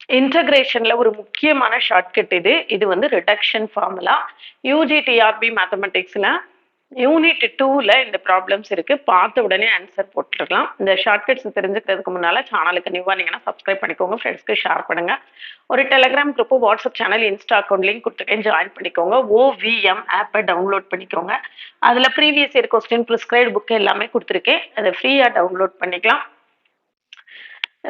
இன்டகிரேஷன்ல ஒரு முக்கியமான ஷார்ட்கட் இது வந்து ரிடக்ஷன் ஃபார்முலா. யூஜிடிஆர்பி மேத்தமெட்டிக்ஸ்ல யூனிட் 2ல இந்த ப்ராப்ளம்ஸ் இருக்கு. பார்த்த உடனே ஆன்சர் போட்டுருக்கலாம். இந்த ஷார்ட்கட்ஸ் தெரிஞ்சுக்கிறதுக்கு முன்னால சேனலுக்கு நியூவா நீங்கன்னா சப்ஸ்கிரைப் பண்ணிக்கோங்க, ஃப்ரெண்ட்ஸ்க்கு ஷேர் பண்ணுங்க. ஒரு Telegram group, WhatsApp channel, Insta account link கொடுத்துருக்கேன், ஜாயின் பண்ணிக்கோங்க. ஓவிஎம் ஆப்பை டவுன்லோட் பண்ணிக்கோங்க. அதில் previous year question, prescribed book எல்லாமே கொடுத்துருக்கேன். அதை ஃப்ரீயாக டவுன்லோட் பண்ணிக்கலாம்.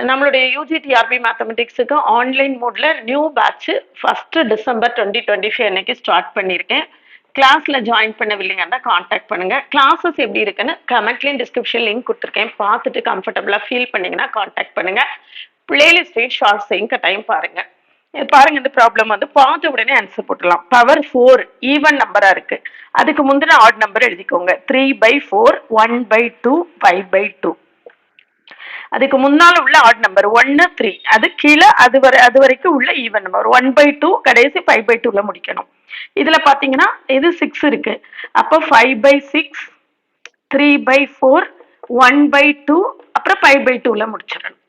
நம்மளுடைய யூஜிடிஆர்பி மேத்தமெட்டிக்ஸுக்கு ஆன்லைன் மோட்ல நியூ பேட்ச் 1 டிசம்பர் 2025 அன்னைக்கு ஸ்டார்ட் பண்ணியிருக்கேன். கிளாஸ்ல ஜாயின் பண்ணவில்லைங்கன்னா காண்டாக்ட் பண்ணுங்க. கிளாஸஸ் எப்படி இருக்குன்னு கமெண்ட்லயும் டிஸ்கிரிப்ஷன் லிங்க் கொடுத்துருக்கேன். பார்த்துட்டு கம்ஃபர்டபுளா ஃபீல் பண்ணீங்கன்னா காண்டாக்ட் பண்ணுங்க. பிளேலிஸ்டையும் ஷார்ட்ஸையும் கட்டாயம் பாருங்க. பாருங்க, இந்த ப்ராப்ளம் வந்து பார்த்த உடனே ஆன்சர் போட்டுடலாம். பவர் 4 ஈவன் நம்பரா இருக்கு. அதுக்கு முந்தின ஆட் நம்பர் எழுதிக்கோங்க. 3/4, 1/2, 5/2. அதுக்கு முன்னால உள்ள ஆட் நம்பர் 1, 3. அது கீழே அது வரைக்கும் உள்ள ஈவன் நம்பர் 1/2, கடைசி 5/2ல முடிக்கணும். இதுல பாத்தீங்கன்னா இது 6 இருக்கு. அப்போ 5/6, 3/4, 1/2, அப்புறம் 5/2ல முடிச்சிடணும்.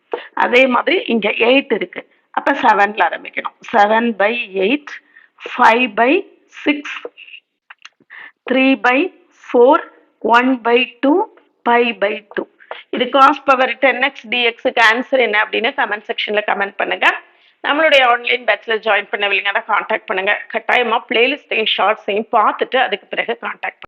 அதே மாதிரி இங்க 8 இருக்கு. அப்ப 7ல ஆரம்பிக்கணும். 7/8, 5/6, 3/4, 1/2, 5/2. இது காஸ் பவர் 10x dxக்கு ஆன்சர் என்ன அப்படின்னு கமெண்ட் செக்ஷன்ல கமெண்ட் பண்ணுங்க. நம்மளுடைய ஆன்லைன் பேட்ச்ல ஜாயின் பண்ணவில்லைங்கன்னா காண்டாக்ட் பண்ணுங்க. கட்டாயமா பிளேலிஸ்டையும் ஷார்ட்ஸையும் பார்த்துட்டு அதுக்கு பிறகு காண்டாக்ட் பண்ணுங்க.